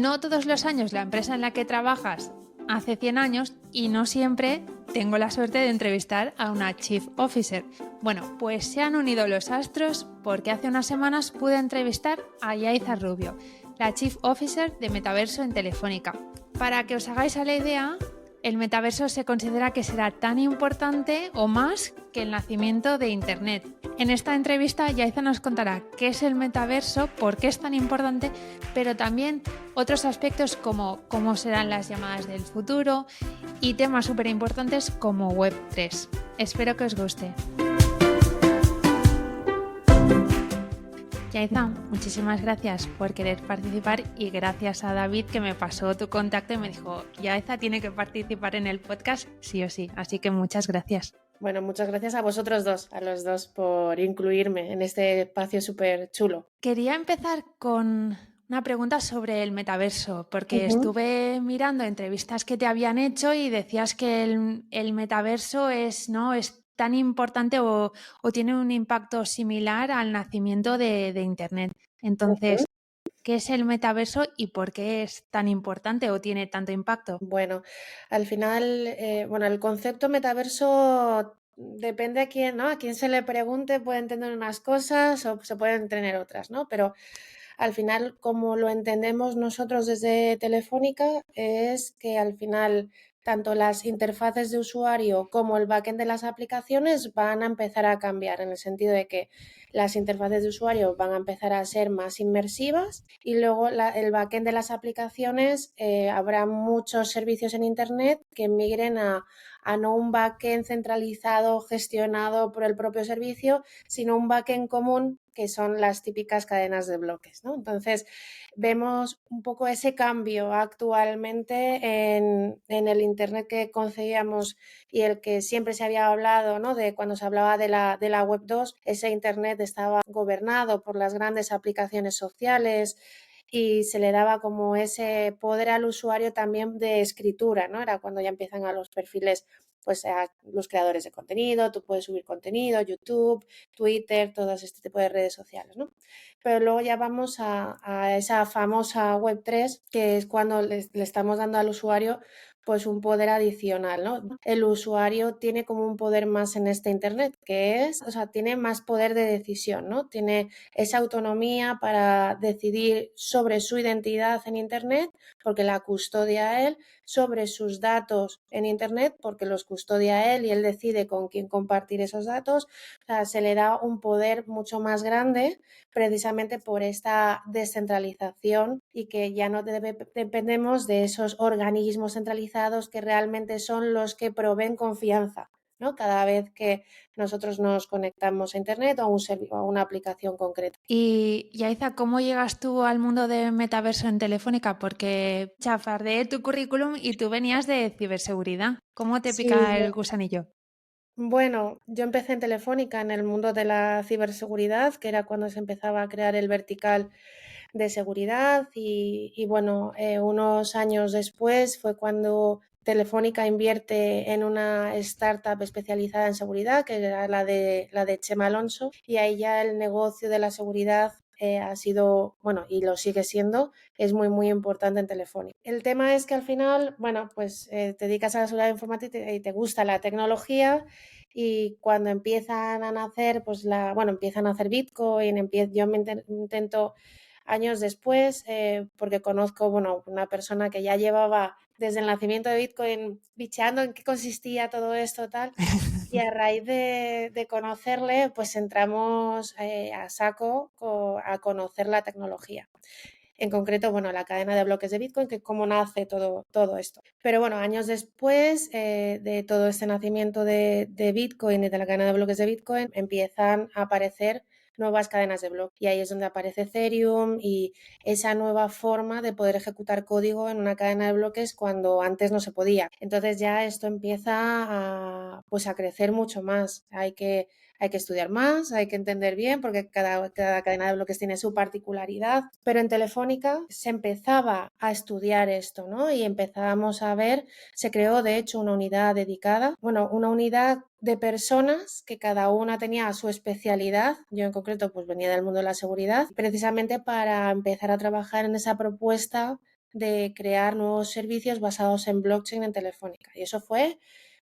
No todos los años la empresa en la que trabajas hace 100 años y no siempre tengo la suerte de entrevistar a una Chief Officer. Bueno, pues se han unido los astros porque hace unas semanas pude entrevistar a Yaiza Rubio, la Chief Officer de Metaverso en Telefónica. Para que os hagáis a la idea, el metaverso se considera que será tan importante o más que el nacimiento de Internet. En esta entrevista, Yaiza nos contará qué es el metaverso, por qué es tan importante, pero también otros aspectos como cómo serán las llamadas del futuro y temas súper importantes como Web3. Espero que os guste. Yaiza, muchísimas gracias por querer participar y gracias a David que me pasó tu contacto y me dijo, Yaiza tiene que participar en el podcast sí o sí, así que muchas gracias. Bueno, muchas gracias a vosotros dos, a los dos por incluirme en este espacio súper chulo. Quería empezar con una pregunta sobre el metaverso, porque estuve mirando entrevistas que te habían hecho y decías que el metaverso es tan importante o tiene un impacto similar al nacimiento de Internet. Entonces, ¿qué es el metaverso y por qué es tan importante o tiene tanto impacto? Bueno, al final, el concepto metaverso depende a quién, ¿no? A quién se le pregunte, puede entender unas cosas o se pueden entender otras, ¿no? Pero al final, como lo entendemos nosotros desde Telefónica, es que al final tanto las interfaces de usuario como el backend de las aplicaciones van a empezar a cambiar, en el sentido de que las interfaces de usuario van a empezar a ser más inmersivas y luego el backend de las aplicaciones, habrá muchos servicios en Internet que migren a no un backend centralizado, gestionado por el propio servicio, sino un backend común que son las típicas cadenas de bloques, ¿no? Entonces, vemos un poco ese cambio actualmente en el Internet que concebíamos y el que siempre se había hablado, ¿no? De cuando se hablaba de la Web 2, ese Internet estaba gobernado por las grandes aplicaciones sociales y se le daba como ese poder al usuario también de escritura, ¿no? Era cuando ya empiezan a los perfiles, pues a los creadores de contenido, tú puedes subir contenido, YouTube, Twitter, todo este tipo de redes sociales, ¿no? Pero luego ya vamos a esa famosa Web3, que es cuando le estamos dando al usuario pues un poder adicional, ¿no? El usuario tiene como un poder más en este Internet, que es, o sea, tiene más poder de decisión, ¿no? Tiene esa autonomía para decidir sobre su identidad en Internet, porque la custodia él, sobre sus datos en Internet, porque los custodia él y él decide con quién compartir esos datos. O sea, se le da un poder mucho más grande precisamente por esta descentralización y que ya no dependemos de esos organismos centralizados que realmente son los que proveen confianza, ¿no? Cada vez que nosotros nos conectamos a Internet o a una aplicación concreta. Y Yaiza, ¿cómo llegas tú al mundo de metaverso en Telefónica? Porque chafardeé tu currículum y tú venías de ciberseguridad. ¿Cómo te Sí, pica el gusanillo? bueno, yo empecé en Telefónica en el mundo de la ciberseguridad, que era cuando se empezaba a crear el vertical de seguridad y bueno, unos años después fue cuando Telefónica invierte en una startup especializada en seguridad, que era la de Chema Alonso, y ahí ya el negocio de la seguridad ha sido, bueno, y lo sigue siendo, es muy, muy importante en Telefónica. El tema es que al final, bueno, pues te dedicas a la seguridad informática y te gusta la tecnología y cuando empiezan a nacer, pues empiezan a hacer Bitcoin, yo me intento años después, porque conozco, bueno, una persona que ya llevaba desde el nacimiento de Bitcoin bicheando en qué consistía todo esto, tal, y a raíz de conocerle, pues entramos a saco a conocer la tecnología. En concreto, bueno, la cadena de bloques de Bitcoin, que cómo nace todo esto. Pero bueno, años después de todo este nacimiento de Bitcoin y de la cadena de bloques de Bitcoin, empiezan a aparecer nuevas cadenas de bloques. Y ahí es donde aparece Ethereum y esa nueva forma de poder ejecutar código en una cadena de bloques cuando antes no se podía. Entonces ya esto empieza a crecer mucho más. Hay que estudiar más, hay que entender bien, porque cada cadena de bloques tiene su particularidad. Pero en Telefónica se empezaba a estudiar esto, ¿no? Y empezábamos a ver, se creó de hecho una unidad dedicada, bueno, una unidad de personas que cada una tenía su especialidad. Yo en concreto pues venía del mundo de la seguridad, precisamente para empezar a trabajar en esa propuesta de crear nuevos servicios basados en blockchain en Telefónica. Y eso fue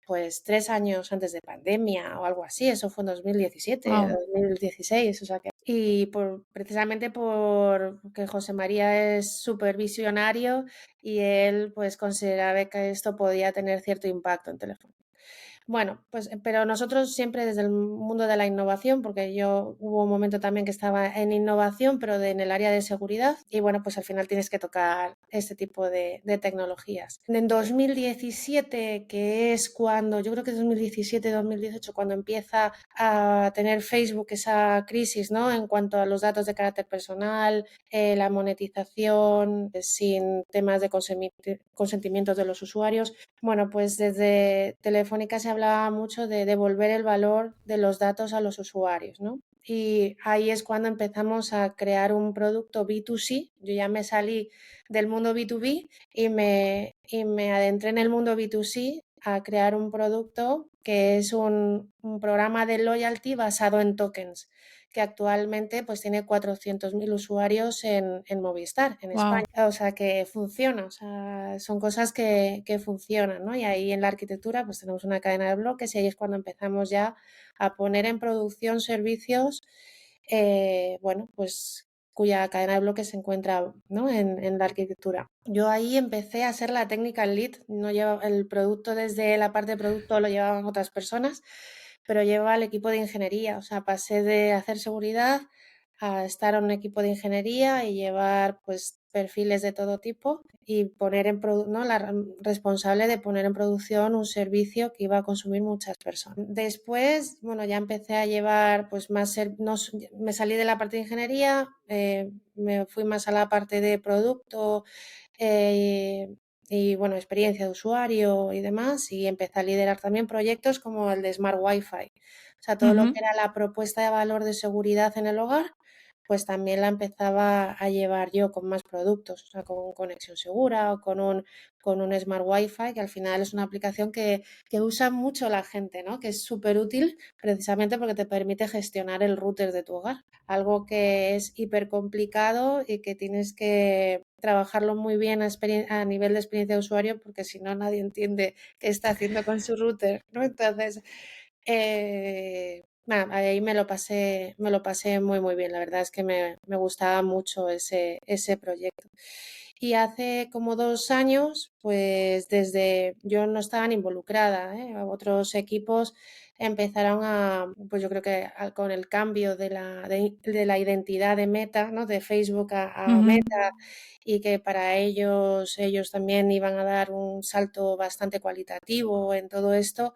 pues 3 años antes de pandemia o algo así, eso fue en 2017, Wow. 2016, o sea que... Y precisamente porque José María es súper visionario y él pues consideraba que esto podía tener cierto impacto en Telefónica. Bueno, pues, pero nosotros siempre desde el mundo de la innovación, porque yo hubo un momento también que estaba en innovación, pero en el área de seguridad, y bueno, pues al final tienes que tocar este tipo de tecnologías. En 2017, que es cuando, yo creo que es 2017-2018, cuando empieza a tener Facebook esa crisis, ¿no? En cuanto a los datos de carácter personal, la monetización sin temas de consentimientos de los usuarios. Bueno, pues desde Telefónica se hablaba mucho de devolver el valor de los datos a los usuarios, ¿no? Y ahí es cuando empezamos a crear un producto B2C. Yo ya me salí del mundo B2B y me adentré en el mundo B2C a crear un producto que es un programa de loyalty basado en tokens, que actualmente pues tiene 400.000 usuarios en Movistar, en España. Wow. O sea, que funciona, o sea, son cosas que funcionan, ¿no? Y ahí en la arquitectura pues tenemos una cadena de bloques y ahí es cuando empezamos ya a poner en producción servicios, bueno, pues cuya cadena de bloques se encuentra, ¿no? en la arquitectura. Yo ahí empecé a ser la technical lead, no llevaba el producto, desde la parte de producto lo llevaban otras personas, pero llevaba el equipo de ingeniería, o sea, pasé de hacer seguridad a estar en un equipo de ingeniería y llevar pues perfiles de todo tipo y poner ¿no? Responsable de poner en producción un servicio que iba a consumir muchas personas. Después, bueno, ya empecé a llevar pues más, no, me salí de la parte de ingeniería, me fui más a la parte de producto, y bueno, experiencia de usuario y demás, y empecé a liderar también proyectos como el de Smart Wi-Fi. O sea, todo lo que Ujú. era la propuesta de valor de seguridad en el hogar, pues también la empezaba a llevar yo con más productos, o sea, con conexión segura o con un Smart Wi-Fi, que al final es una aplicación que usa mucho la gente, ¿no? Que es súper útil precisamente porque te permite gestionar el router de tu hogar, algo que es hiper complicado y que tienes que trabajarlo muy bien a nivel de experiencia de usuario, porque si no nadie entiende qué está haciendo con su router, ¿no? Entonces, nada, ahí me lo pasé muy, muy bien. La verdad es que me gustaba mucho ese proyecto. Y hace como 2 años, pues desde yo no estaba ni involucrada, ¿eh? Otros equipos empezaron pues yo creo que con el cambio de la identidad de Meta, ¿no? De Facebook a Ujú. Meta, y que para ellos también iban a dar un salto bastante cualitativo en todo esto,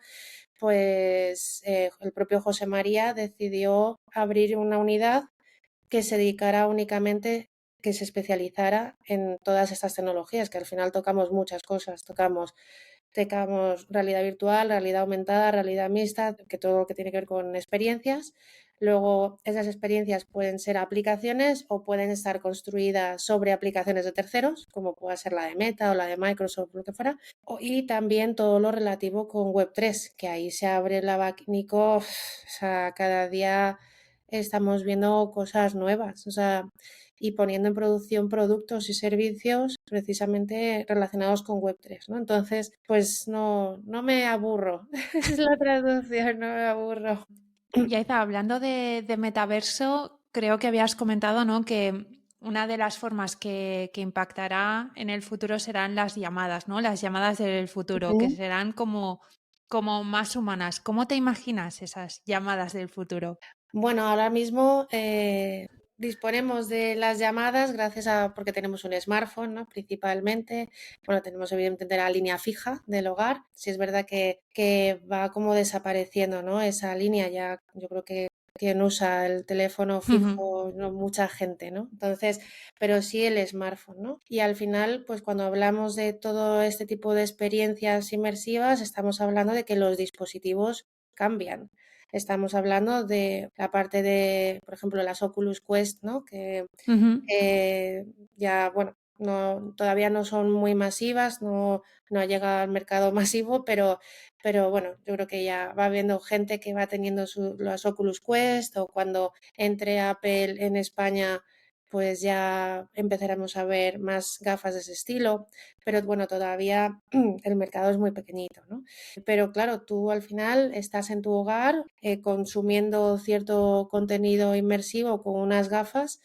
pues el propio José María decidió abrir una unidad que se dedicara únicamente, que se especializara en todas estas tecnologías, que al final tocamos muchas cosas, tocamos realidad virtual, realidad aumentada, realidad mixta, que todo lo que tiene que ver con experiencias. Luego, esas experiencias pueden ser aplicaciones o pueden estar construidas sobre aplicaciones de terceros, como pueda ser la de Meta o la de Microsoft, lo que fuera. Y también todo lo relativo con Web3, que ahí se abre el abanico, o sea, cada día estamos viendo cosas nuevas, o sea, y poniendo en producción productos y servicios precisamente relacionados con Web3, ¿no? Entonces, pues no me aburro. Es la traducción, no me aburro. Yaiza, hablando de metaverso, creo que habías comentado, ¿no? Que una de las formas que impactará en el futuro serán las llamadas, ¿no? Las llamadas del futuro, que Ujú. serán como más humanas. ¿Cómo te imaginas esas llamadas del futuro? Bueno, ahora mismo disponemos de las llamadas porque tenemos un smartphone, ¿no? Principalmente. Bueno, tenemos evidentemente la línea fija del hogar. Sí es verdad que va como desapareciendo, ¿no? Esa línea ya, yo creo que quien usa el teléfono Ujú. fijo, no mucha gente, ¿no? Entonces, pero sí el smartphone, ¿no? Y al final, pues cuando hablamos de todo este tipo de experiencias inmersivas, estamos hablando de que los dispositivos cambian. Estamos hablando de la parte de, por ejemplo, las Oculus Quest, ¿no? Que Ujú. ya, bueno, todavía no son muy masivas, no ha llegado al mercado masivo, pero bueno, yo creo que ya va habiendo gente que va teniendo las Oculus Quest, o cuando entre Apple en España, pues ya empezaremos a ver más gafas de ese estilo, pero bueno, todavía el mercado es muy pequeñito, ¿no? Pero claro, tú al final estás en tu hogar consumiendo cierto contenido inmersivo con unas gafas.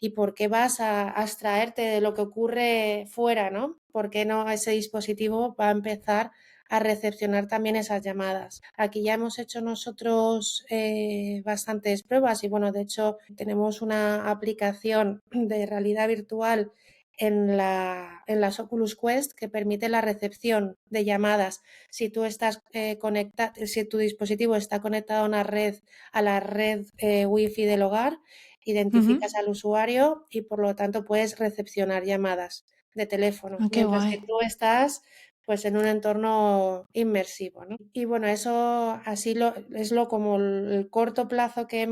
¿Y por qué vas a abstraerte de lo que ocurre fuera, ¿no? ¿Por qué no ese dispositivo va a empezar a recepcionar también esas llamadas? Aquí ya hemos hecho nosotros bastantes pruebas y bueno, de hecho tenemos una aplicación de realidad virtual en las Oculus Quest que permite la recepción de llamadas. Si tú estás si tu dispositivo está conectado a una red, a la red Wi-Fi del hogar, identificas Ujú. al usuario y por lo tanto puedes recepcionar llamadas de teléfono, Ah, qué mientras que guay. tú estás pues en un entorno inmersivo, ¿no? Y bueno, eso así es lo como el corto plazo que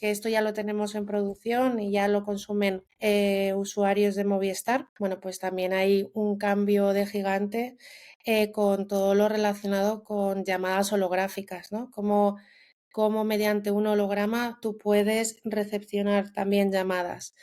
esto ya lo tenemos en producción y ya lo consumen usuarios de Movistar. Bueno, pues también hay un cambio de gigante con todo lo relacionado con llamadas holográficas, ¿no? Como mediante un holograma tú puedes recepcionar también llamadas.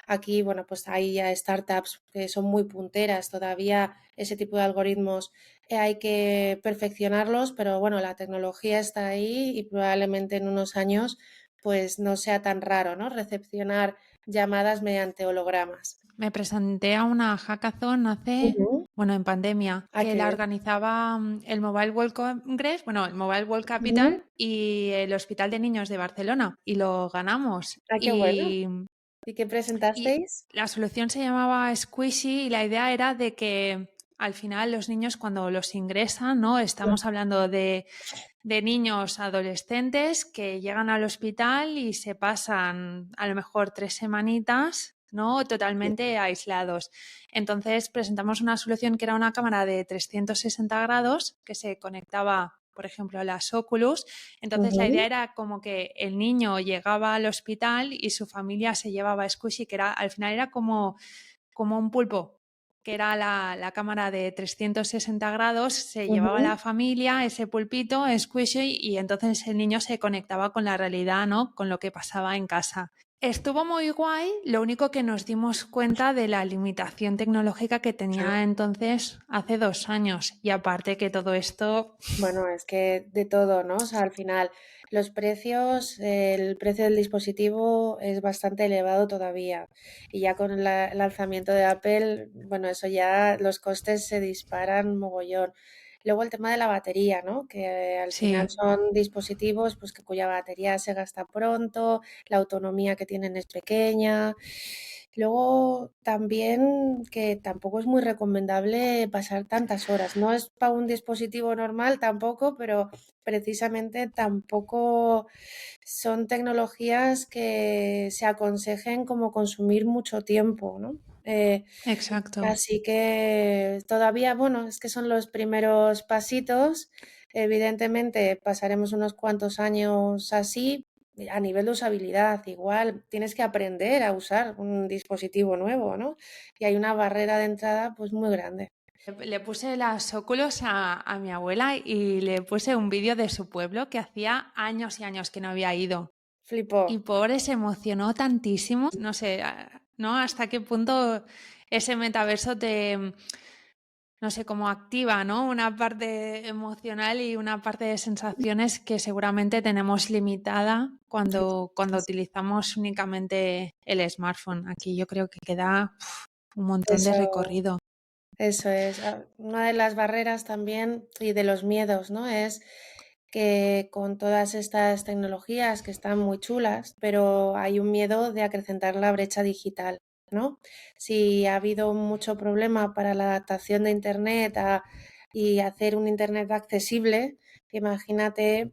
Aquí, bueno, pues hay ya startups que son muy punteras, todavía ese tipo de algoritmos hay que perfeccionarlos, pero bueno, la tecnología está ahí y probablemente en unos años pues no sea tan raro, ¿no? Recepcionar llamadas mediante hologramas. Me presenté a una hackathon Ujú. bueno, en pandemia, Ah, que qué la bien. organizaba el Mobile World Congress, bueno, el Mobile World Ujú. Capital y el Hospital de Niños de Barcelona. Y lo ganamos. Ah, qué bueno. ¿Y qué Y presentasteis? la solución se llamaba Squishy y la idea era de que al final los niños cuando los ingresan, ¿no? Estamos hablando de niños adolescentes que llegan al hospital y se pasan a lo mejor 3 semanitas, ¿no? Totalmente aislados. Entonces presentamos una solución que era una cámara de 360 grados que se conectaba, por ejemplo, a las Oculus. Entonces la idea Ujú. era como que el niño llegaba al hospital y su familia se llevaba a Squishy, que era, al final era como un pulpo, que era la cámara de 360 grados, se llevaba Ujú. la familia, ese pulpito, Squishy, y entonces el niño se conectaba con la realidad, ¿no? Con lo que pasaba en casa. Estuvo muy guay, lo único que nos dimos cuenta de la limitación tecnológica que tenía entonces hace 2 años. Y aparte que todo esto, Bueno, es que de todo, ¿no? O sea, al final los precios, el precio del dispositivo es bastante elevado todavía. Y ya con el lanzamiento de Apple, bueno, eso ya los costes se disparan mogollón. Luego el tema de la batería, ¿no? Que al final sí, son dispositivos pues, cuya batería se gasta pronto, la autonomía que tienen es pequeña. Luego también que tampoco es muy recomendable pasar tantas horas. No es para un dispositivo normal tampoco, pero precisamente tampoco son tecnologías que se aconsejen como consumir mucho tiempo, ¿no? exacto. Así que todavía, bueno, es que son los primeros pasitos. Evidentemente pasaremos unos cuantos años así. A nivel de usabilidad, igual tienes que aprender a usar un dispositivo nuevo, ¿no? Y hay una barrera de entrada pues muy grande. Le puse las óculos a mi abuela y le puse un vídeo de su pueblo que hacía años y años que no había ido. Y Flipó. pobre se emocionó tantísimo. No sé, ¿no? Hasta qué punto ese metaverso te, no sé, cómo activa, ¿no? Una parte emocional y una parte de sensaciones que seguramente tenemos limitada cuando utilizamos únicamente el smartphone. Aquí yo creo que queda un montón de Eso, recorrido. eso es. Una de las barreras también y de los miedos, ¿no? Es que con todas estas tecnologías que están muy chulas, pero hay un miedo de acrecentar la brecha digital, ¿no? Si ha habido mucho problema para la adaptación de Internet y hacer un Internet accesible, imagínate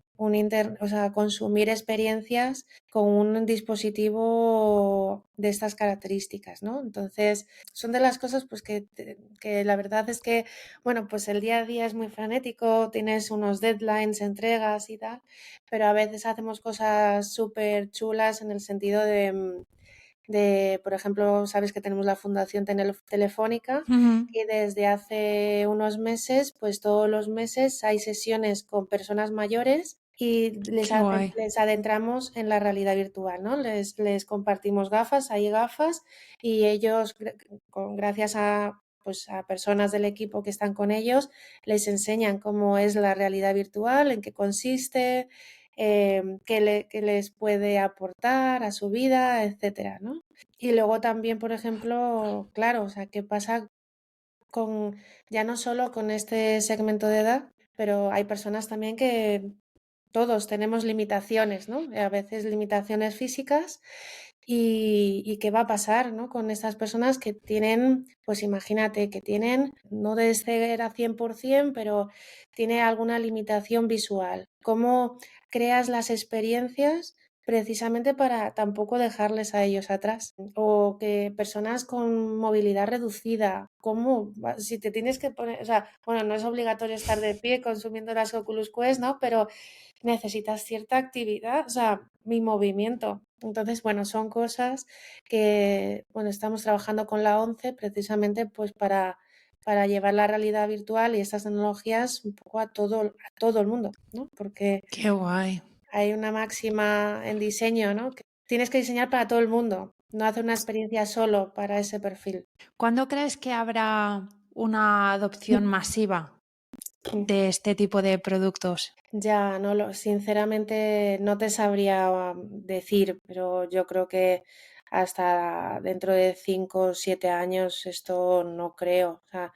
o sea, consumir experiencias con un dispositivo de estas características, ¿no? Entonces, son de las cosas pues que la verdad es que bueno, pues el día a día es muy frenético, tienes unos deadlines, entregas y tal, pero a veces hacemos cosas súper chulas en el sentido por ejemplo, sabes que tenemos la Fundación Telefónica Ujú. y desde hace unos meses, pues todos los meses hay sesiones con personas mayores y Qué guay. les adentramos en la realidad virtual, ¿no? Les compartimos gafas, hay gafas y ellos, gracias a, pues, a personas del equipo que están con ellos, les enseñan cómo es la realidad virtual, en qué consiste, qué les puede aportar a su vida, etcétera, ¿no? Y luego también, por ejemplo, claro, o sea, ¿qué pasa con, ya no solo con este segmento de edad, pero hay personas también que todos tenemos limitaciones, ¿no? A veces limitaciones físicas y qué va a pasar, ¿no? Con estas personas que tienen, pues imagínate, que tienen, no de ceguera 100%, pero tiene alguna limitación visual. ¿Cómo creas las experiencias precisamente para tampoco dejarles a ellos atrás? O que personas con movilidad reducida, si te tienes que poner, o sea, bueno, no es obligatorio estar de pie consumiendo las Oculus Quest, ¿no? Pero necesitas cierta actividad, o sea, mi movimiento. Entonces, bueno, son cosas que, bueno, estamos trabajando con la ONCE precisamente pues para llevar la realidad virtual y estas tecnologías un poco a todo el mundo, ¿no? Porque Qué guay. hay una máxima en diseño, ¿no? Que tienes que diseñar para todo el mundo, no hacer una experiencia solo para ese perfil. ¿Cuándo crees que habrá una adopción masiva de este tipo de productos? Ya, sinceramente no te sabría decir, pero yo creo que hasta dentro de 5 o 7 años esto no creo. O sea,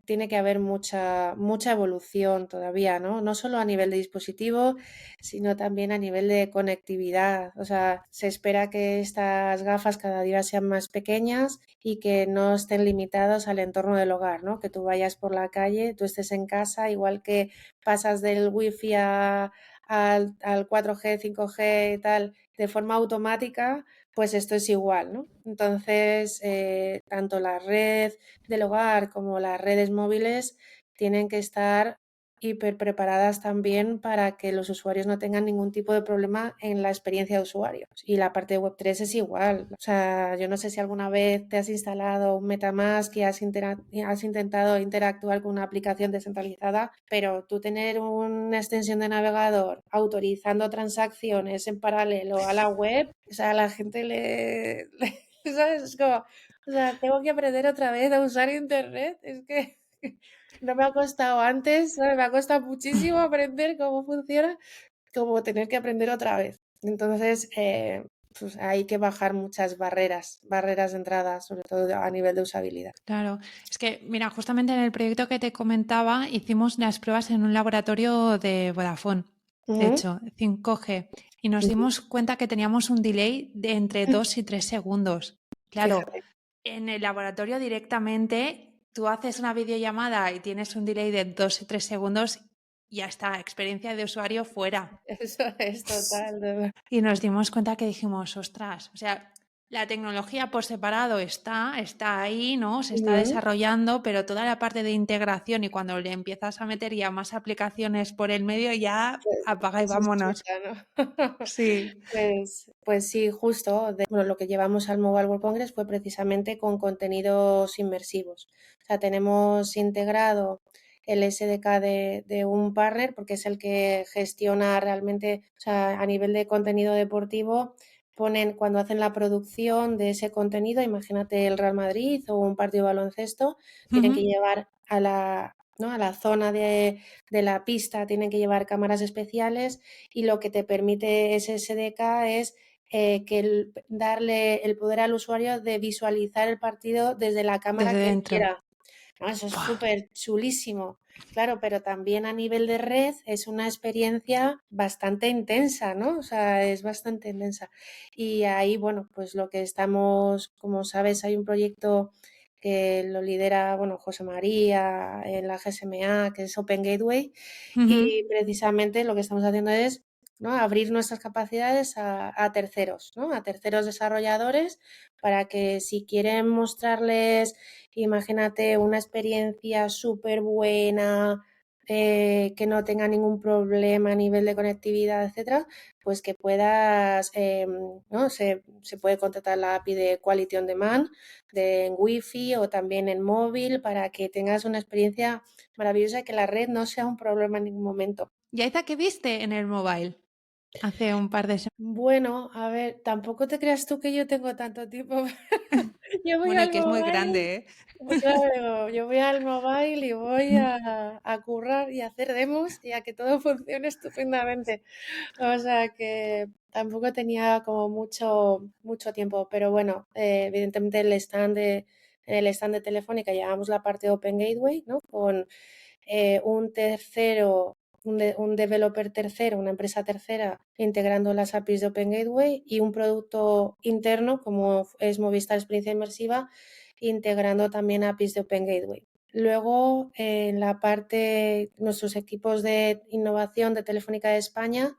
tiene que haber mucha evolución todavía, ¿no? No solo a nivel de dispositivo, sino también a nivel de conectividad. O sea, se espera que estas gafas cada día sean más pequeñas y que no estén limitados al entorno del hogar, ¿no? Que tú vayas por la calle, tú estés en casa, igual que pasas del wifi al 4G, 5G y tal de forma automática, pues esto es igual, ¿no? Entonces, tanto la red del hogar como las redes móviles tienen que estar hiper preparadas también para que los usuarios no tengan ningún tipo de problema en la experiencia de usuario. Y la parte de Web3 es igual. O sea, yo no sé si alguna vez te has instalado un MetaMask y has intentado interactuar con una aplicación descentralizada, pero tú tener una extensión de navegador autorizando transacciones en paralelo a la web, o sea, a la gente ¿sabes? Es como, o sea, tengo que aprender otra vez a usar internet. Es que no me ha costado antes, ¿sabes? Me ha costado muchísimo aprender cómo funciona, como tener que aprender otra vez. Entonces, pues hay que bajar muchas barreras de entrada, sobre todo a nivel de usabilidad. Claro, es que, mira, justamente en el proyecto que te comentaba, hicimos las pruebas en un laboratorio de Vodafone, de Ujú, hecho, 5G, y nos ujú. dimos cuenta que teníamos un delay de entre 2 y 3 segundos. Claro, Fíjate. en el laboratorio directamente tú haces una videollamada y tienes un delay de 2 y 3 segundos y ya está, experiencia de usuario fuera. Eso es total, de verdad. Y nos dimos cuenta que dijimos, ostras, o sea, la tecnología por separado está ahí, ¿no? Se está Ujú. desarrollando, pero toda la parte de integración y cuando le empiezas a meter ya más aplicaciones por el medio, ya Pues, apaga y se vámonos. escucha, ¿no? Sí. Pues sí, justo. Bueno, lo que llevamos al Mobile World Congress fue precisamente con contenidos inmersivos. O sea, tenemos integrado el SDK de un partner porque es el que gestiona realmente, o sea, a nivel de contenido deportivo, cuando hacen la producción de ese contenido, imagínate el Real Madrid o un partido de baloncesto, tienen que Ujú. llevar ¿no? A la zona de la pista, tienen que llevar cámaras especiales y lo que te permite ese SDK es darle el poder al usuario de visualizar el partido desde la cámara Desde que él dentro. quiera. ¿No? Eso es Buah. súper chulísimo. Claro, pero también a nivel de red es una experiencia bastante intensa, ¿no? O sea, es bastante intensa. Y ahí, bueno, pues lo que estamos, como sabes, hay un proyecto que lo lidera, bueno, José María en la GSMA, que es Open Gateway, Ujú. y precisamente lo que estamos haciendo es, ¿no? Abrir nuestras capacidades a terceros, ¿no? A terceros desarrolladores para que si quieren mostrarles, imagínate, una experiencia súper buena, que no tenga ningún problema a nivel de conectividad, etcétera, pues que puedas, ¿no? Se puede contratar la API de Quality on Demand en Wi-Fi o también en móvil para que tengas una experiencia maravillosa y que la red no sea un problema en ningún momento. Yaiza, ¿qué viste en el mobile hace un par de semanas? Bueno, a ver, tampoco te creas tú que yo tengo tanto tiempo. Yo voy Bueno, y al que es muy mobile, grande, ¿eh? claro, yo voy al mobile y voy a currar y a hacer demos y a que todo funcione estupendamente. O sea que tampoco tenía como mucho tiempo, pero bueno, evidentemente en el stand de Telefónica llevamos la parte Open Gateway, ¿no? Con un tercero, un developer tercero, una empresa tercera integrando las APIs de Open Gateway y un producto interno como es Movistar Experiencia Inmersiva integrando también APIs de Open Gateway. Luego, en la parte, nuestros equipos de innovación de Telefónica de España,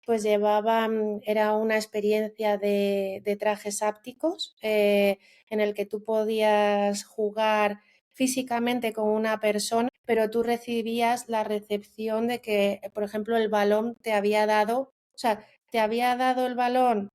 pues era una experiencia de trajes ápticos en el que tú podías jugar físicamente con una persona, pero tú recibías la recepción de que, por ejemplo, el balón te había dado, o sea, te había dado el balón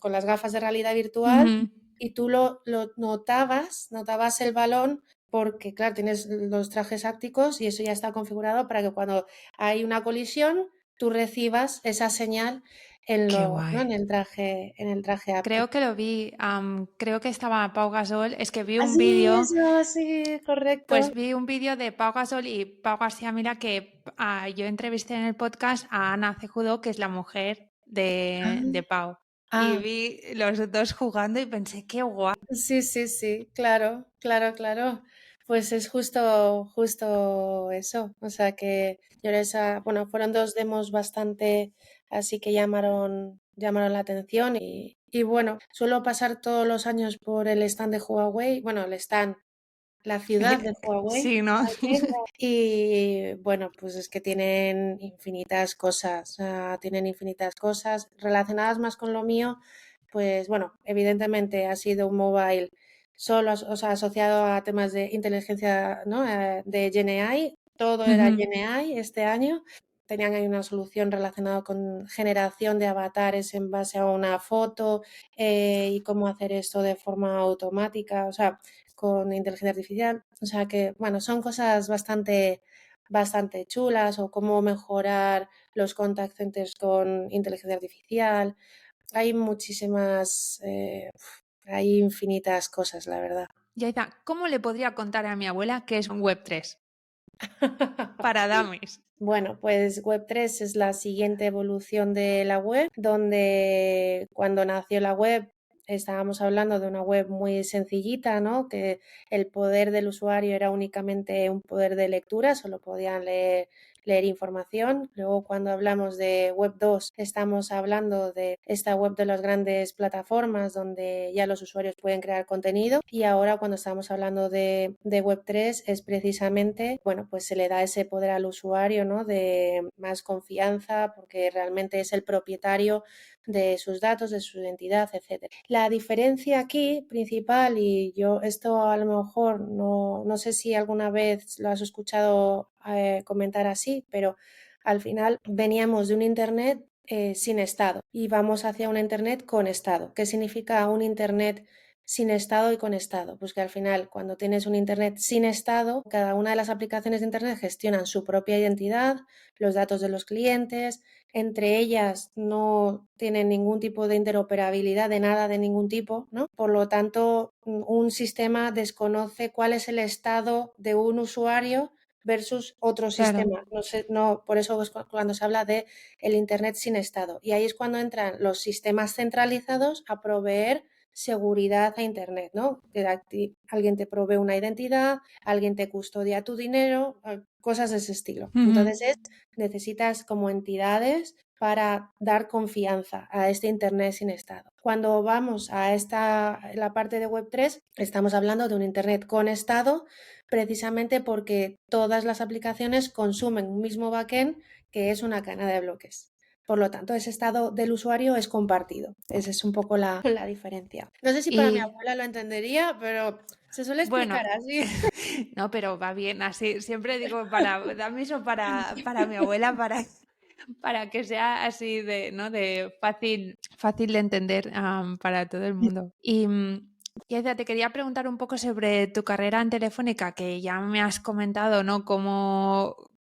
con las gafas de realidad virtual Ujú. y tú lo notabas el balón porque, claro, tienes los trajes ápticos y eso ya está configurado para que cuando hay una colisión tú recibas esa señal Qué ¿no? guay. en el traje Creo áptico. que lo vi, creo que estaba Pau Gasol, es que vi un Así vídeo, eso, sí, pues correcto. vi un vídeo de Pau Gasol y Pau García Mira que yo entrevisté en el podcast a Ana Cejudo, que es la mujer de Ah, Pau. Y ah, vi los dos jugando y pensé, qué guay. sí, sí, sí, claro, claro, claro. Pues es justo eso. O sea que bueno, fueron dos demos bastante así que llamaron la atención y bueno, suelo pasar todos los años por el stand de Huawei, bueno, el stand, la ciudad de Huawei. Sí, ¿no? Y bueno, pues es que tienen infinitas cosas, o sea, tienen infinitas cosas relacionadas más con lo mío, pues bueno, evidentemente ha sido un mobile solo, o sea, asociado a temas de inteligencia, ¿no? De GenAI, todo era Ujú. GenAI este año. Tenían ahí una solución relacionada con generación de avatares en base a una foto y cómo hacer esto de forma automática, o sea, con inteligencia artificial. O sea que, bueno, son cosas bastante chulas o cómo mejorar los contact centers con inteligencia artificial. Hay hay infinitas cosas, la verdad. Yaiza, ¿cómo le podría contar a mi abuela que es un Web3 para dummies? Bueno, pues Web3 es la siguiente evolución de la web, donde cuando nació la web estábamos hablando de una web muy sencillita, ¿no? Que el poder del usuario era únicamente un poder de lectura, solo podían leer información. Luego, cuando hablamos de Web 2, estamos hablando de esta web de las grandes plataformas donde ya los usuarios pueden crear contenido. Y ahora, cuando estamos hablando de Web 3, es precisamente, bueno, pues se le da ese poder al usuario, ¿no? De más confianza, porque realmente es el propietario de sus datos, de su identidad, etcétera. La diferencia aquí principal, y yo esto a lo mejor no sé si alguna vez lo has escuchado comentar así, pero al final veníamos de un Internet sin Estado y vamos hacia un Internet con Estado. ¿Qué significa un Internet sin Estado y con Estado? Pues que al final, cuando tienes un Internet sin Estado, cada una de las aplicaciones de Internet gestionan su propia identidad, los datos de los clientes, entre ellas no tienen ningún tipo de interoperabilidad de nada de ningún tipo, ¿no? Por lo tanto, un sistema desconoce cuál es el estado de un usuario versus otro Claro. sistema. No sé, no, por eso es cuando se habla de el Internet sin estado. Y ahí es cuando entran los sistemas centralizados a proveer seguridad a Internet, ¿no? Alguien te provee una identidad, alguien te custodia tu dinero, cosas de ese estilo. Ujú. Entonces necesitas como entidades para dar confianza a este Internet sin estado. Cuando vamos a la parte de Web3, estamos hablando de un Internet con estado, precisamente porque todas las aplicaciones consumen un mismo backend que es una cadena de bloques. Por lo tanto, ese estado del usuario es compartido. Esa es un poco la diferencia. No sé si para mi Y abuela lo entendería, pero se suele bueno, explicar así. no, pero va bien así. Siempre digo dame eso para mi abuela, para que sea así de, ¿no? De fácil de entender para todo el mundo. Y Yaiza, te quería preguntar un poco sobre tu carrera en Telefónica, que ya me has comentado, ¿no?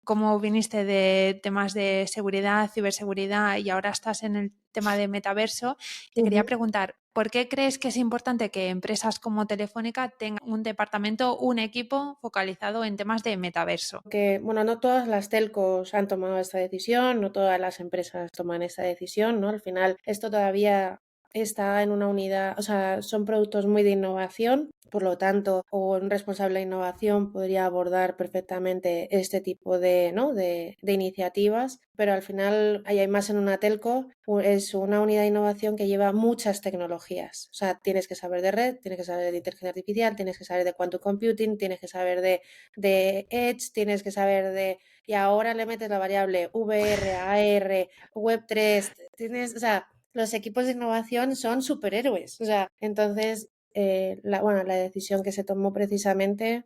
cómo viniste de temas de seguridad, ciberseguridad y ahora estás en el tema de metaverso, te quería preguntar, ¿por qué crees que es importante que empresas como Telefónica tengan un departamento, un equipo focalizado en temas de metaverso? Que, bueno, no todas las telcos han tomado esta decisión, no todas las empresas toman esta decisión, ¿no? Al final, esto todavía está en una unidad, o sea, son productos muy de innovación, por lo tanto, o un responsable de innovación podría abordar perfectamente este tipo de, ¿no? de iniciativas, pero al final ahí hay más en una telco, es una unidad de innovación que lleva muchas tecnologías, o sea, tienes que saber de red, tienes que saber de inteligencia artificial, tienes que saber de quantum computing, tienes que saber de Edge, tienes que saber de... Y ahora le metes la variable VR, AR, Web3, tienes, o sea, los equipos de innovación son superhéroes. O sea, entonces, bueno, la decisión que se tomó precisamente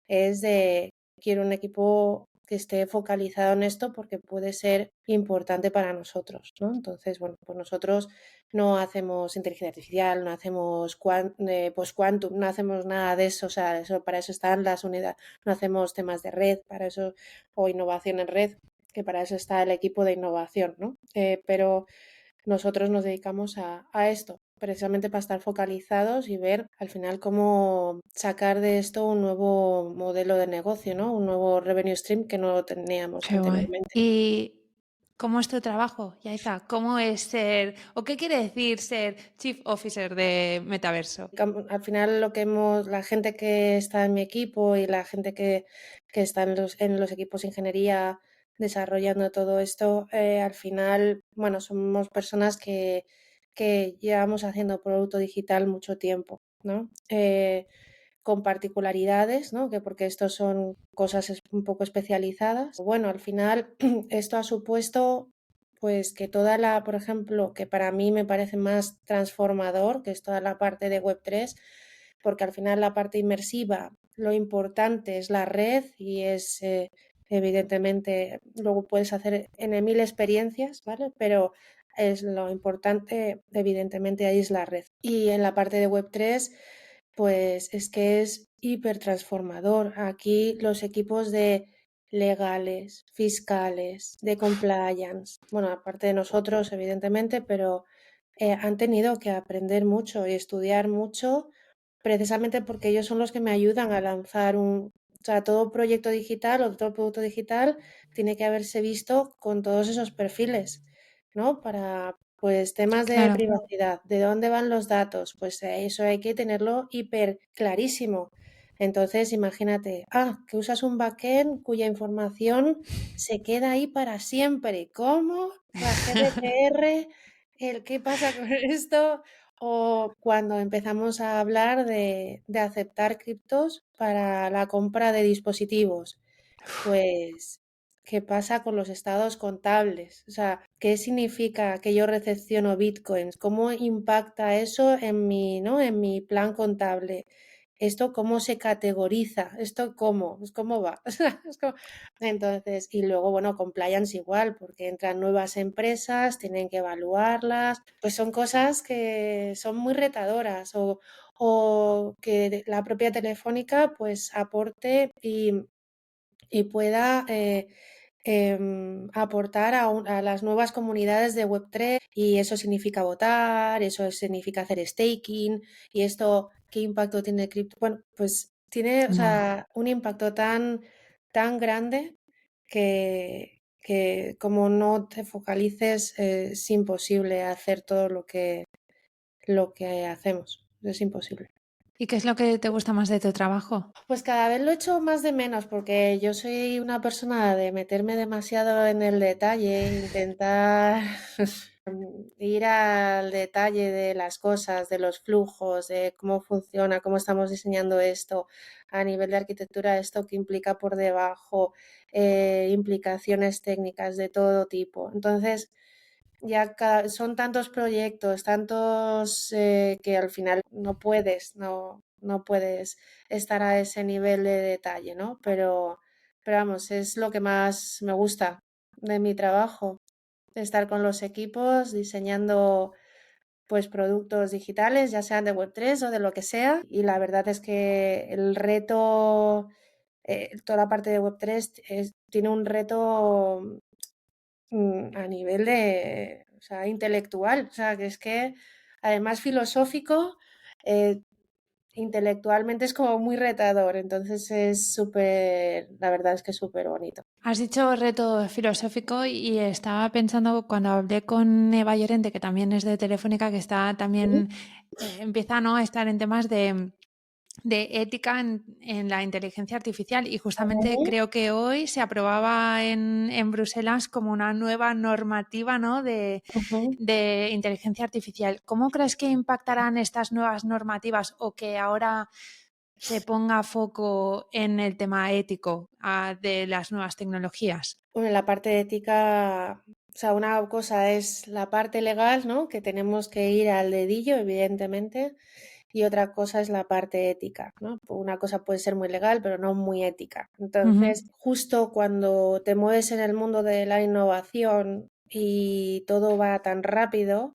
es de quiero un equipo que esté focalizado en esto porque puede ser importante para nosotros, ¿no? Entonces, bueno, pues nosotros no hacemos inteligencia artificial, no hacemos post-quantum, no hacemos nada de eso, o sea, eso, para eso están las unidades, no hacemos temas de red, para eso, o innovación en red, que para eso está el equipo de innovación, ¿no? Pero nosotros nos dedicamos a esto, precisamente para estar focalizados y ver al final cómo sacar de esto un nuevo modelo de negocio, ¿no? Un nuevo revenue stream que no lo teníamos Qué guay. anteriormente. ¿Y cómo es tu trabajo, Yaiza? ¿Cómo es ser, o qué quiere decir ser Chief Officer de Metaverso? Al final la gente que está en mi equipo y la gente que está en los equipos de ingeniería desarrollando todo esto, al final, bueno, somos personas que llevamos haciendo producto digital mucho tiempo, ¿no? Con particularidades, ¿no? Que porque estos son cosas un poco especializadas. Bueno, al final esto ha supuesto pues que por ejemplo, que para mí me parece más transformador, que es toda la parte de Web3, porque al final la parte inmersiva, lo importante es la red y es evidentemente, luego puedes hacer en mil experiencias, ¿vale? Pero es lo importante, evidentemente, ahí es la red. Y en la parte de Web3 pues es que es hiper transformador. Aquí los equipos de legales, fiscales, de compliance, bueno, aparte de nosotros, evidentemente, pero han tenido que aprender mucho y estudiar mucho precisamente porque ellos son los que me ayudan a lanzar o sea, todo proyecto digital o todo producto digital tiene que haberse visto con todos esos perfiles, ¿no? Para, pues, temas de Claro. privacidad, de dónde van los datos, pues eso hay que tenerlo hiper clarísimo. Entonces, imagínate, que usas un backend cuya información se queda ahí para siempre. ¿Cómo? La GDPR, ¿qué pasa con esto? O cuando empezamos a hablar de aceptar criptos para la compra de dispositivos, pues, ¿qué pasa con los estados contables? O sea, ¿qué significa que yo recepciono bitcoins? ¿Cómo impacta eso en ¿no? En mi plan contable? ¿Esto cómo se categoriza? ¿Esto cómo? Pues, ¿cómo va? O sea, entonces, y luego, bueno, compliance igual, porque entran nuevas empresas, tienen que evaluarlas, pues son cosas que son muy retadoras o que la propia Telefónica pues aporte y pueda aportar a las nuevas comunidades de Web3 y eso significa votar, eso significa hacer staking y esto, ¿qué impacto tiene cripto? Bueno, pues tiene, o Wow. sea, un impacto tan grande que como no te focalices es imposible hacer todo lo que hacemos, es imposible. ¿Y qué es lo que te gusta más de tu trabajo? Pues cada vez lo echo más de menos porque yo soy una persona de meterme demasiado en el detalle, intentar ir al detalle de las cosas, de los flujos, de cómo funciona, cómo estamos diseñando esto a nivel de arquitectura, esto que implica por debajo, implicaciones técnicas de todo tipo. Entonces, son tantos proyectos, tantos que al final no puedes estar a ese nivel de detalle, ¿no? Pero vamos, es lo que más me gusta de mi trabajo, estar con los equipos diseñando pues productos digitales, ya sean de Web3 o de lo que sea. Y la verdad es que el reto toda la parte de Web3 tiene un reto a nivel de, o sea, intelectual, o sea, que es que además filosófico, eh, intelectualmente es como muy retador, entonces es súper, la verdad es que es súper bonito. Has dicho reto filosófico y estaba pensando cuando hablé con Eva Llorente, que también es de Telefónica, que está también, empieza, ¿no?, a estar en temas de ética en la inteligencia artificial y justamente Ujú, creo que hoy se aprobaba en Bruselas como una nueva normativa, ¿no?, ujú. de inteligencia artificial. ¿Cómo crees que impactarán estas nuevas normativas o que ahora se ponga foco en el tema ético de las nuevas tecnologías? Bueno, la parte ética, o sea, una cosa es la parte legal, ¿no? Que tenemos que ir al dedillo, evidentemente, y otra cosa es la parte ética, ¿no? Una cosa puede ser muy legal, pero no muy ética. Ujú. Entonces, justo cuando te mueves en el mundo de la innovación y todo va tan rápido,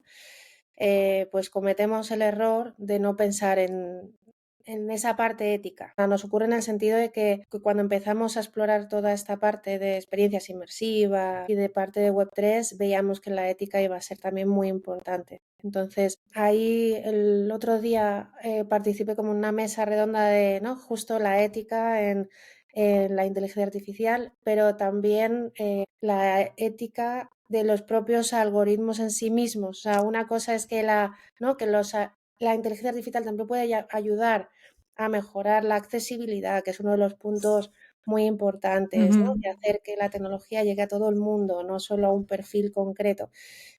pues cometemos el error de no pensar en esa parte ética. Nos ocurre en el sentido de que cuando empezamos a explorar toda esta parte de experiencias inmersivas y de parte de Web3, veíamos que la ética iba a ser también muy importante. Entonces, ahí el otro día participé como en una mesa redonda de, ¿no?, justo la ética en la inteligencia artificial, pero también la ética de los propios algoritmos en sí mismos. O sea, una cosa es que ¿no?, que la inteligencia artificial también puede ayudar a mejorar la accesibilidad, que es uno de los puntos muy importantes, ¿no?, Ujú. de hacer que la tecnología llegue a todo el mundo, no solo a un perfil concreto,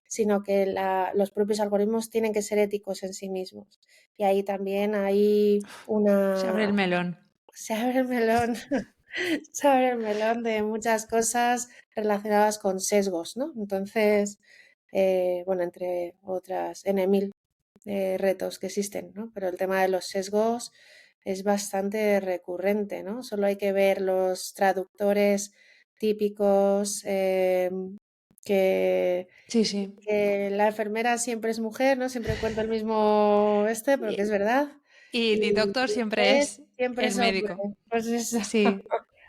sino que los propios algoritmos tienen que ser éticos en sí mismos. Y ahí también hay Se abre el melón. se abre el melón, se abre el melón de muchas cosas relacionadas con sesgos, ¿no? Entonces, bueno, entre otras, N mil retos que existen, ¿no? Pero el tema de los sesgos es bastante recurrente, ¿no? Solo hay que ver los traductores típicos que, Sí, sí. que la enfermera siempre es mujer, ¿no? Siempre cuenta el mismo pero que es Y, verdad. y Y The Doctor el siempre juez es, siempre es es hombre. médico. Pues eso. Sí,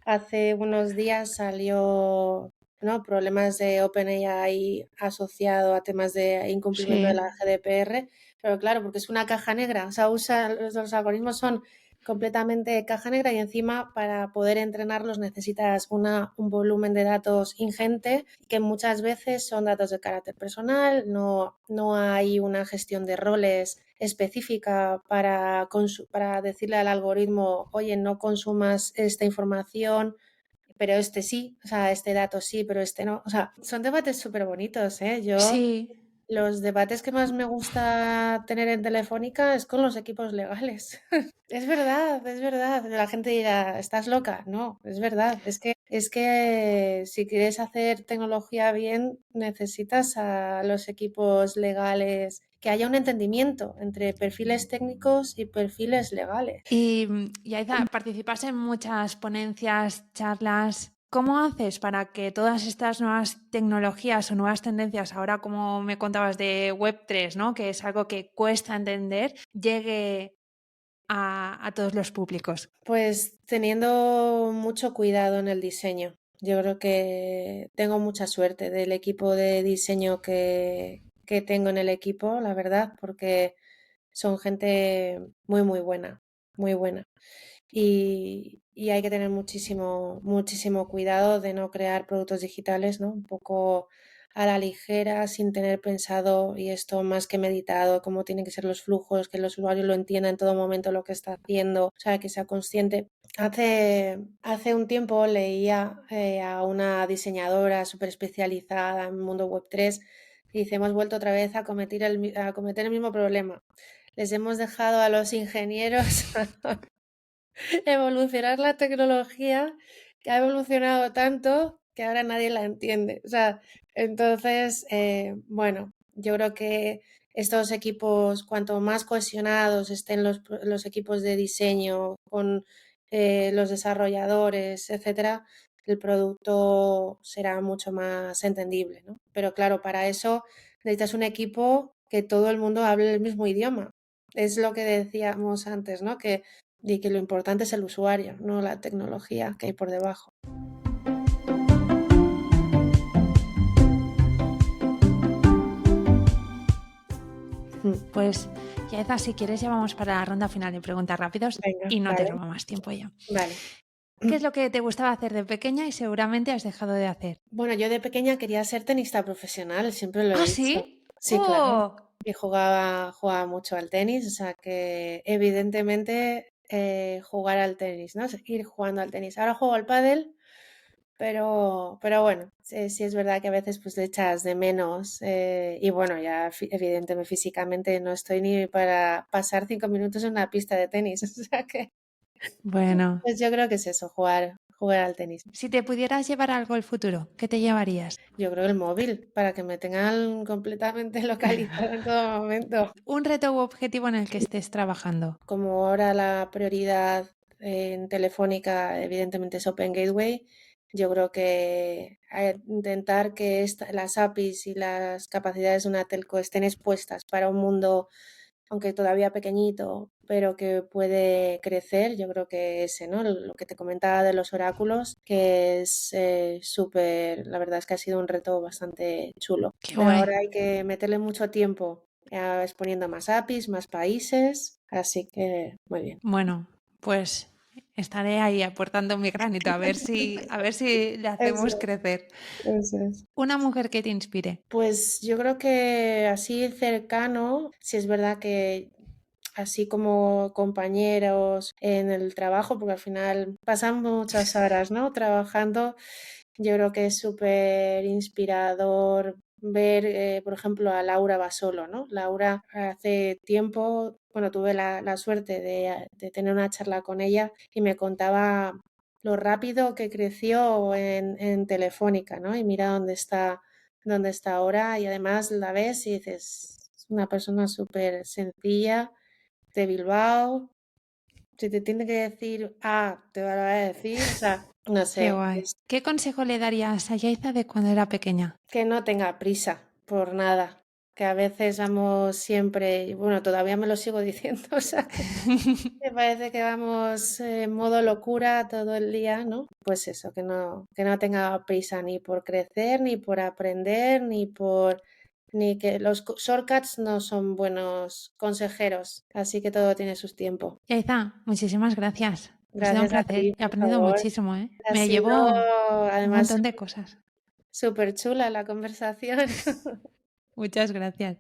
Hace unos días salió, ¿no?, problemas de OpenAI asociado a temas de incumplimiento de sí. la GDPR, pero claro, porque es una caja negra, o sea, los algoritmos son completamente caja negra y encima para poder entrenarlos necesitas un volumen de datos ingente que muchas veces son datos de carácter personal, no hay una gestión de roles específica para decirle al algoritmo, oye, no consumas esta información, pero este sí, o sea, este dato sí, pero este no. O sea, son debates súper bonitos, ¿eh? Sí. Los debates que más me gusta tener en Telefónica es con los equipos legales. Es verdad, es verdad. La gente dirá, ¿estás loca? No, es verdad. Es que si quieres hacer tecnología bien, necesitas a los equipos legales, que haya un entendimiento entre perfiles técnicos y perfiles legales. Y Aiza, participas en muchas ponencias, charlas. ¿Cómo haces para que todas estas nuevas tecnologías o nuevas tendencias, ahora como me contabas de Web3, ¿no?, que es algo que cuesta entender, llegue a todos los públicos? Pues teniendo mucho cuidado en el diseño. Yo creo que tengo mucha suerte del equipo de diseño que tengo en el equipo, la verdad, porque son gente muy, muy buena, muy buena. Y hay que tener muchísimo, muchísimo cuidado de no crear productos digitales, ¿no?, un poco a la ligera, sin tener pensado y esto más que meditado, cómo tienen que ser los flujos, que el usuario lo entienda en todo momento lo que está haciendo, o sea, que sea consciente. Hace un tiempo leía a una diseñadora súper especializada en el mundo Web3 y dice, hemos vuelto otra vez a cometer el mismo problema. Les hemos dejado a los ingenieros evolucionar la tecnología, que ha evolucionado tanto que ahora nadie la entiende. O sea, entonces, bueno, yo creo que estos equipos, cuanto más cohesionados estén los equipos de diseño con los desarrolladores, etcétera, el producto será mucho más entendible, ¿no? Pero claro, para eso necesitas un equipo que todo el mundo hable el mismo idioma. Es lo que decíamos antes, ¿no? Que y que lo importante es el usuario, no la tecnología que hay por debajo. Mm, Pues, Yaiza, si quieres, ya vamos para la ronda final de preguntas rápidos venga, y no te vale, robo más tiempo ya. vale. ¿Qué es lo que te gustaba hacer de pequeña y seguramente has dejado de hacer? Bueno, yo de pequeña quería ser tenista profesional, siempre lo he ¿Ah, dicho. sí? Sí, claro. ¡Oh! Y jugaba mucho al tenis, o sea que evidentemente jugar al tenis, ¿no? Ir jugando al tenis. Ahora juego al pádel, pero bueno, sí es verdad que a veces pues le echas de menos y bueno, ya evidentemente físicamente no estoy ni para pasar 5 minutos en una pista de tenis, o sea que Bueno, pues yo creo que es eso, jugar al tenis. si te pudieras llevar algo al futuro, ¿qué te llevarías? Yo creo el móvil, para que me tengan completamente localizada en todo momento. Un reto u objetivo en el que estés trabajando. Como ahora la prioridad en Telefónica, evidentemente, es Open Gateway, yo creo que intentar que las APIs y las capacidades de una telco estén expuestas para un mundo, aunque todavía pequeñito, pero que puede crecer, yo creo que ese, ¿no? Lo que te comentaba de los oráculos, que es súper, la verdad es que ha sido un reto bastante chulo. Qué guay. Ahora hay que meterle mucho tiempo exponiendo más APIs, más países, así que muy bien. Bueno, pues estaré ahí aportando mi granito a ver si le Eso hacemos crecer. eso es. Una mujer que te inspire. Pues yo creo que así cercano, si es verdad que así como compañeros en el trabajo, porque al final pasan muchas horas, ¿no? Trabajando. Yo creo que es súper inspirador ver, por ejemplo, a Laura Basolo, ¿no? Laura hace tiempo, bueno, tuve la suerte de tener una charla con ella y me contaba lo rápido que creció en Telefónica, ¿no? Y mira dónde está ahora y además la ves y dices, es una persona súper sencilla de Bilbao. Si te tiene que decir A, te va a decir, o sea, no Qué sé, guay. ¿Qué consejo le darías a Yaiza de cuando era pequeña? que no tenga prisa por nada, que a veces vamos siempre, y bueno, todavía me lo sigo diciendo, o sea, que me parece que vamos en modo locura todo el día, ¿no? Pues eso, que no tenga prisa ni por crecer, ni por aprender, ni que los shortcuts no son buenos consejeros, así que todo tiene su tiempo. Yaiza, muchísimas gracias. Ha sido un Gracias a placer. ti, He por aprendido favor. muchísimo, ¿eh? Ha Me sido llevo un además montón de cosas. súper chula la conversación. Muchas gracias.